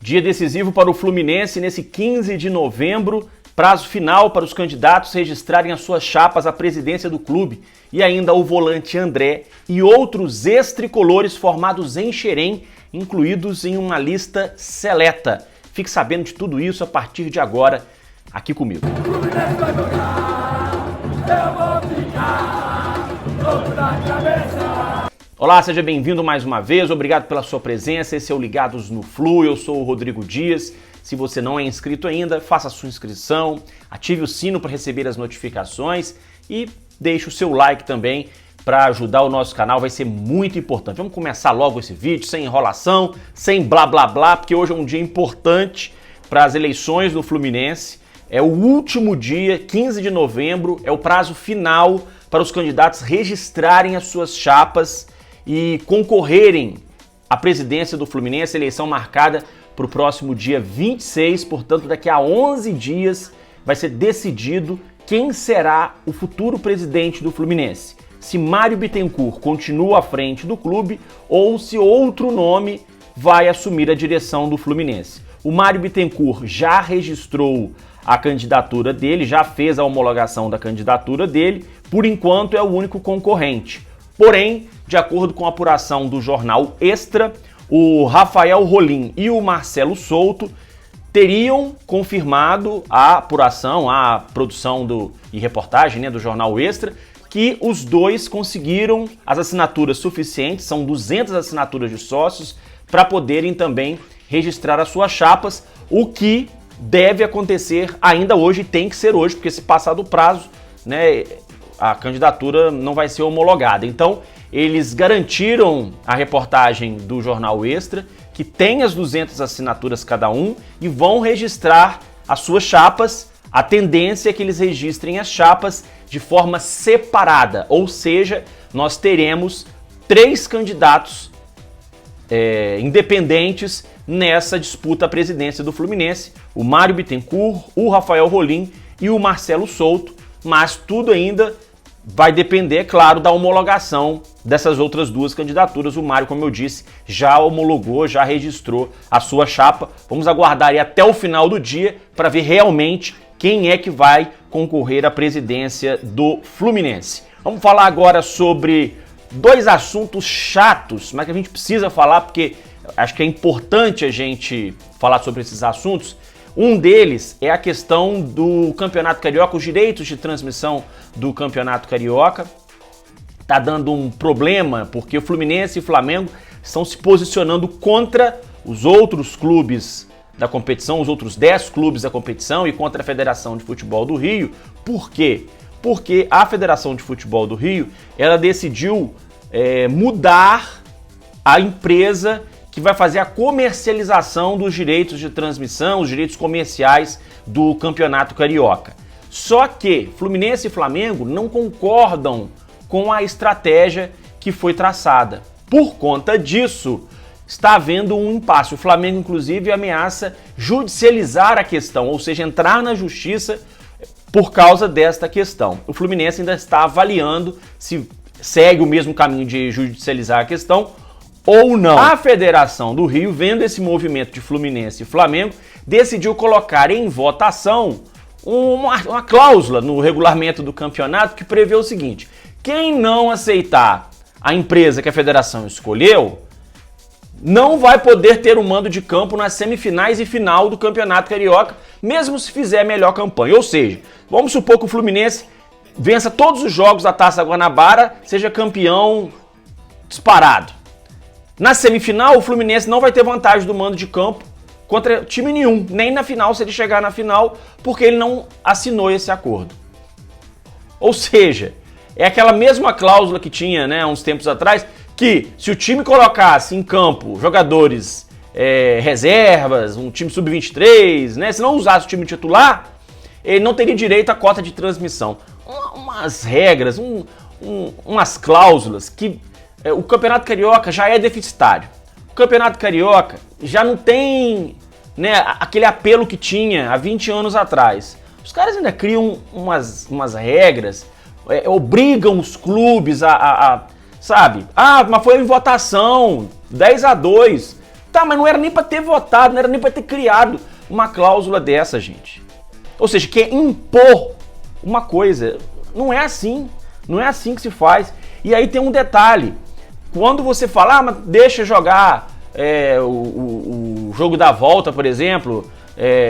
Dia decisivo para o Fluminense nesse 15 de novembro, prazo final para os candidatos registrarem as suas chapas à presidência do clube e ainda o volante André e outros ex-tricolores formados em Xerém, incluídos em uma lista seleta. Fique sabendo de tudo isso a partir de agora, aqui comigo. O Fluminense vai jogar, eu vou ficar, louco da cabeça. Olá, seja bem-vindo mais uma vez, obrigado pela sua presença, esse é o Ligados no Flu, eu sou o Rodrigo Dias. Se você não é inscrito ainda, faça a sua inscrição, ative o sino para receber as notificações e deixe o seu like também para ajudar o nosso canal, vai ser muito importante. Vamos começar logo esse vídeo, sem enrolação, sem blá blá blá, porque hoje é um dia importante para as eleições do Fluminense. É o último dia, 15 de novembro, é o prazo final para os candidatos registrarem as suas chapas e concorrerem à presidência do Fluminense, eleição marcada para o próximo dia 26, portanto daqui a 11 dias vai ser decidido quem será o futuro presidente do Fluminense. Se Mário Bittencourt continua à frente do clube ou se outro nome vai assumir a direção do Fluminense. O Mário Bittencourt já registrou a candidatura dele, já fez a homologação da candidatura dele, por enquanto é o único concorrente. Porém, de acordo com a apuração do jornal Extra, o Rafael Rolim e o Marcelo Souto teriam confirmado a apuração, a produção e reportagem do jornal Extra, que os dois conseguiram as assinaturas suficientes, são 200 assinaturas de sócios, para poderem também registrar as suas chapas, o que deve acontecer ainda hoje, tem que ser hoje, porque se passar do prazo, a candidatura não vai ser homologada. Então, eles garantiram a reportagem do jornal Extra, que tem as 200 assinaturas cada um, e vão registrar as suas chapas. A tendência é que eles registrem as chapas de forma separada, ou seja, nós teremos 3 candidatos independentes nessa disputa à presidência do Fluminense, o Mário Bittencourt, o Rafael Rolim e o Marcelo Souto, mas tudo ainda vai depender, claro, da homologação dessas outras 2 candidaturas. O Mário, como eu disse, já homologou, já registrou a sua chapa. Vamos aguardar aí até o final do dia para ver realmente quem é que vai concorrer à presidência do Fluminense. Vamos falar agora sobre 2 assuntos chatos, mas que a gente precisa falar porque acho que é importante a gente falar sobre esses assuntos. Um deles é a questão do Campeonato Carioca, os direitos de transmissão do Campeonato Carioca. Tá dando um problema porque o Fluminense e o Flamengo estão se posicionando contra os outros clubes da competição, os outros 10 clubes da competição e contra a Federação de Futebol do Rio. Por quê? Porque a Federação de Futebol do Rio, ela decidiu mudar a empresa que vai fazer a comercialização dos direitos de transmissão, os direitos comerciais do Campeonato Carioca. Só que Fluminense e Flamengo não concordam com a estratégia que foi traçada. Por conta disso, está havendo um impasse. O Flamengo, inclusive, ameaça judicializar a questão, ou seja, entrar na justiça por causa desta questão. O Fluminense ainda está avaliando se segue o mesmo caminho de judicializar a questão ou não. A Federação do Rio, vendo esse movimento de Fluminense e Flamengo, decidiu colocar em votação uma cláusula no regulamento do campeonato que prevê o seguinte: quem não aceitar a empresa que a federação escolheu não vai poder ter o mando de campo nas semifinais e final do Campeonato Carioca, mesmo se fizer a melhor campanha. Ou seja, vamos supor que o Fluminense vença todos os jogos da Taça Guanabara, seja campeão disparado. Na semifinal, o Fluminense não vai ter vantagem do mando de campo contra time nenhum, nem na final, se ele chegar na final, porque ele não assinou esse acordo. Ou seja, é aquela mesma cláusula que tinha uns tempos atrás, que se o time colocasse em campo jogadores reservas, um time sub-23, se não usasse o time titular, ele não teria direito à cota de transmissão. Umas regras, umas cláusulas que o Campeonato Carioca já é deficitário. O Campeonato Carioca já não tem aquele apelo que tinha há 20 anos atrás. Os caras ainda criam umas regras, obrigam os clubes sabe? Mas foi em votação, 10-2. Tá, mas não era nem para ter votado, não era nem para ter criado uma cláusula dessa, gente. Ou seja, quer impor uma coisa. Não é assim. Não é assim que se faz. E aí tem um detalhe. Quando você fala, mas deixa jogar o jogo da volta, por exemplo,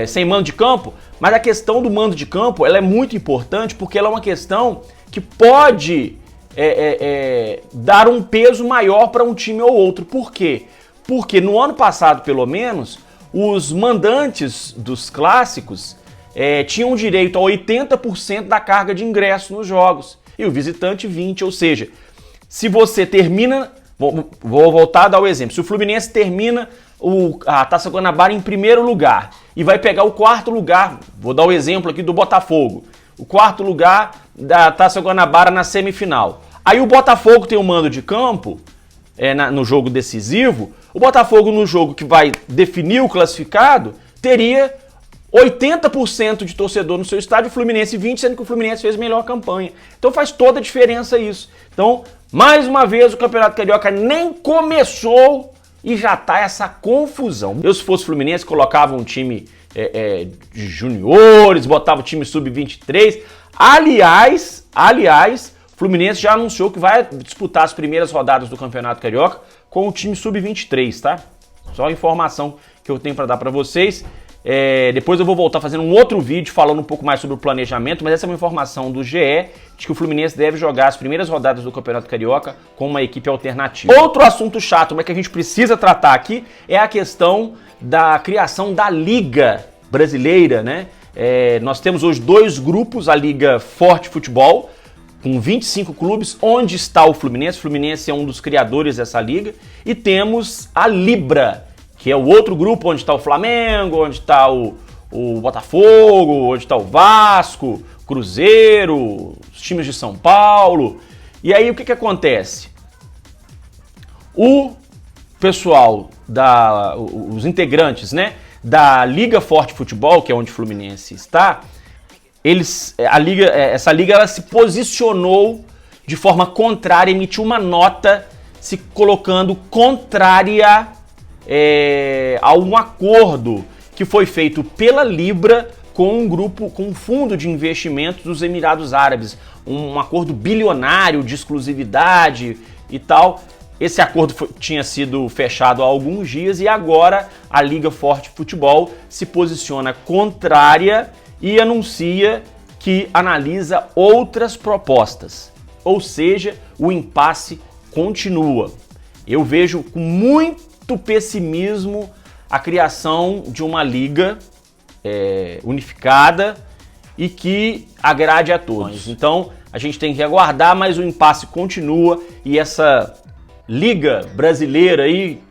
sem mando de campo, mas a questão do mando de campo ela é muito importante porque ela é uma questão que pode dar um peso maior para um time ou outro. Por quê? Porque no ano passado, pelo menos, os mandantes dos clássicos tinham direito a 80% da carga de ingresso nos jogos e o visitante 20%. Ou seja, se você termina... Vou voltar a dar o exemplo. Se o Fluminense termina a Taça Guanabara em primeiro lugar e vai pegar o quarto lugar, vou dar o exemplo aqui do Botafogo, o quarto lugar da Taça Guanabara na semifinal. Aí o Botafogo tem o mando de campo no jogo decisivo, o Botafogo no jogo que vai definir o classificado teria 80% de torcedor no seu estádio, o Fluminense 20%, sendo que o Fluminense fez melhor campanha. Então faz toda a diferença isso. Então, mais uma vez, o Campeonato Carioca nem começou e já tá essa confusão. Eu, se fosse Fluminense, colocava um time de juniores, botava o time sub-23. Aliás, o Fluminense já anunciou que vai disputar as primeiras rodadas do Campeonato Carioca com o time sub-23, tá? Só a informação que eu tenho para dar para vocês. Depois eu vou voltar fazendo um outro vídeo falando um pouco mais sobre o planejamento, mas essa é uma informação do GE de que o Fluminense deve jogar as primeiras rodadas do Campeonato Carioca com uma equipe alternativa. Outro assunto chato, mas que a gente precisa tratar aqui, é a questão da criação da Liga Brasileira, né? Nós temos hoje dois grupos, a Liga Forte Futebol, com 25 clubes, onde está o Fluminense. O Fluminense é um dos criadores dessa liga. E temos a Libra, que é o outro grupo onde está o Flamengo, onde está o Botafogo, onde está o Vasco, Cruzeiro, os times de São Paulo. E aí o que acontece? O pessoal, os integrantes, né, da Liga Forte Futebol, que é onde o Fluminense está, essa liga ela se posicionou de forma contrária, emitiu uma nota se colocando contrária a um acordo que foi feito pela Libra com um fundo de investimentos dos Emirados Árabes, um acordo bilionário de exclusividade e tal. Esse acordo tinha sido fechado há alguns dias e agora a Liga Forte Futebol se posiciona contrária e anuncia que analisa outras propostas. Ou seja, o impasse continua. Eu vejo com muito pessimismo a criação de uma liga unificada e que agrade a todos. Então a gente tem que aguardar, mas o impasse continua e essa liga brasileira aí,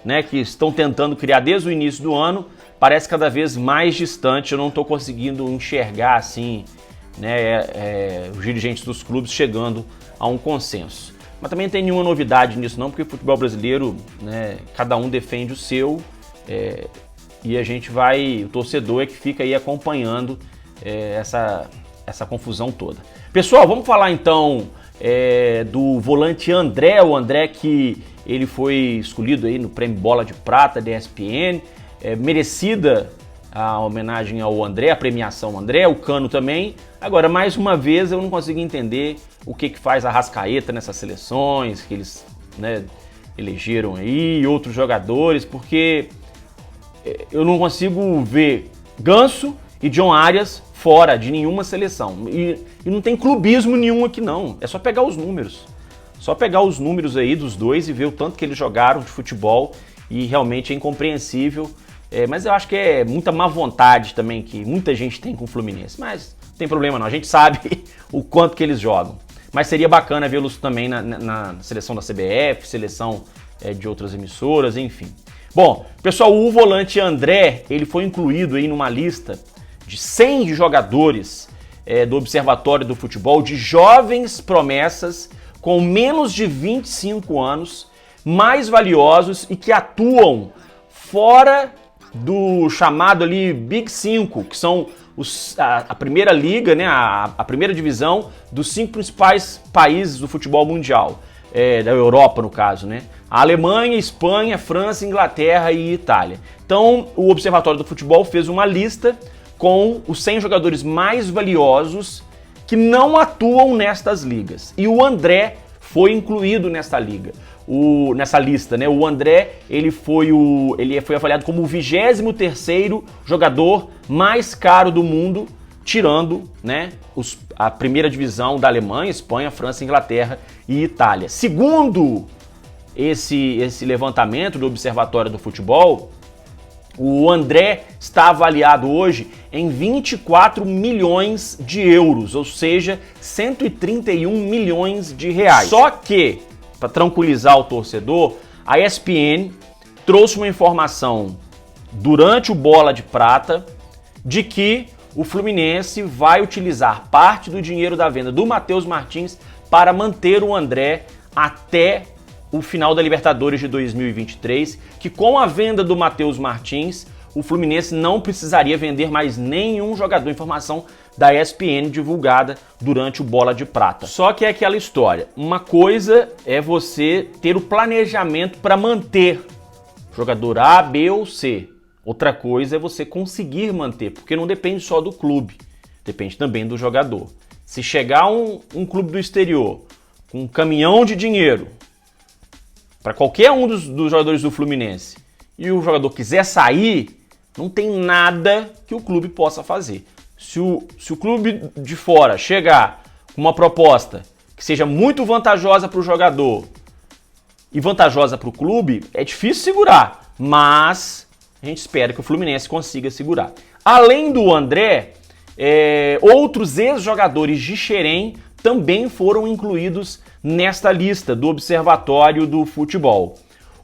né, que estão tentando criar desde o início do ano, parece cada vez mais distante. Eu não estou conseguindo enxergar assim, né, os dirigentes dos clubes chegando a um consenso. Mas também não tem nenhuma novidade nisso não, porque o futebol brasileiro, né, cada um defende o seu e o torcedor é que fica aí acompanhando essa confusão toda. Pessoal, vamos falar então do volante André, o André que ele foi escolhido aí no Prêmio Bola de Prata da ESPN, merecida a homenagem ao André, a premiação ao André, o Cano também. Agora, mais uma vez, eu não consigo entender o que faz a Arrascaeta nessas seleções que eles, né, elegeram aí, e outros jogadores, porque eu não consigo ver Ganso e John Arias fora de nenhuma seleção. E não tem clubismo nenhum aqui não, é só pegar os números. Só pegar os números aí dos dois e ver o tanto que eles jogaram de futebol e realmente é incompreensível. Mas eu acho que é muita má vontade também que muita gente tem com o Fluminense. Mas não tem problema não, a gente sabe o quanto que eles jogam. Mas seria bacana vê-los também na seleção da CBF, seleção de outras emissoras, enfim. Bom, pessoal, o volante André, ele foi incluído aí numa lista de 100 jogadores do Observatório do Futebol, de jovens promessas com menos de 25 anos, mais valiosos e que atuam fora do chamado ali Big 5, que são a primeira liga, né, a primeira divisão dos 5 principais países do futebol mundial. da Europa, no caso, né? A Alemanha, Espanha, França, Inglaterra e Itália. Então, o Observatório do Futebol fez uma lista com os 100 jogadores mais valiosos que não atuam nestas ligas. E o André foi incluído nessa liga, nessa lista, né? O André, ele foi avaliado como o 23º jogador mais caro do mundo, tirando, né, a primeira divisão da Alemanha, Espanha, França, Inglaterra e Itália. Segundo esse levantamento do Observatório do Futebol, o André está avaliado hoje em 24 milhões de euros, ou seja, 131 milhões de reais. Só que, para tranquilizar o torcedor, a ESPN trouxe uma informação durante o Bola de Prata de que o Fluminense vai utilizar parte do dinheiro da venda do Matheus Martins para manter o André até o final da Libertadores de 2023, que com a venda do Matheus Martins, o Fluminense não precisaria vender mais nenhum jogador. Informação da ESPN divulgada durante o Bola de Prata. Só que é aquela história, uma coisa é você ter o planejamento para manter jogador A, B ou C. Outra coisa é você conseguir manter, porque não depende só do clube, depende também do jogador. Se chegar um clube do exterior com um caminhão de dinheiro para qualquer um dos jogadores do Fluminense e o jogador quiser sair, não tem nada que o clube possa fazer. Se o clube de fora chegar com uma proposta que seja muito vantajosa para o jogador e vantajosa para o clube, é difícil segurar, mas a gente espera que o Fluminense consiga segurar. Além do André, outros ex-jogadores de Xerém também foram incluídos nesta lista do Observatório do Futebol.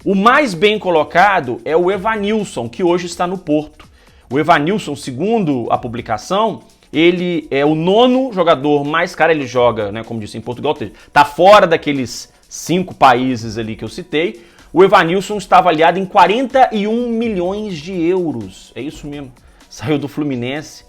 O mais bem colocado é o Evanilson, que hoje está no Porto. O Evanilson, segundo a publicação, ele é o 9º jogador mais caro. Ele joga, né, como disse, em Portugal, está fora daqueles 5 países ali que eu citei. O Evanilson está avaliado em 41 milhões de euros. É isso mesmo. Saiu do Fluminense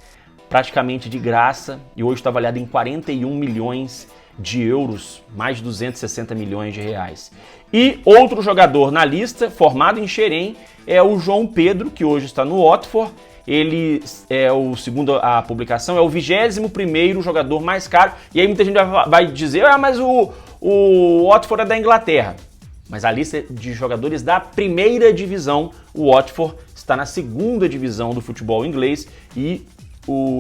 praticamente de graça e hoje está avaliado em 41 milhões de euros, mais de 260 milhões de reais. E outro jogador na lista, formado em Xerém, é o João Pedro, que hoje está no Watford. Ele segundo a publicação, é o 21º jogador mais caro. E aí muita gente vai dizer, mas o Watford é da Inglaterra. Mas a lista de jogadores da primeira divisão, o Watford está na segunda divisão do futebol inglês e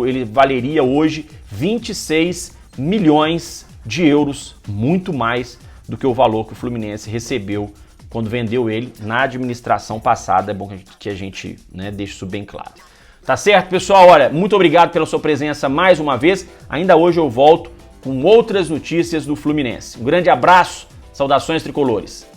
ele valeria hoje 26 milhões de euros, muito mais do que o valor que o Fluminense recebeu quando vendeu ele na administração passada. É bom que a gente, né, deixe isso bem claro. Tá certo, pessoal? Olha, muito obrigado pela sua presença mais uma vez. Ainda hoje eu volto com outras notícias do Fluminense. Um grande abraço, saudações tricolores.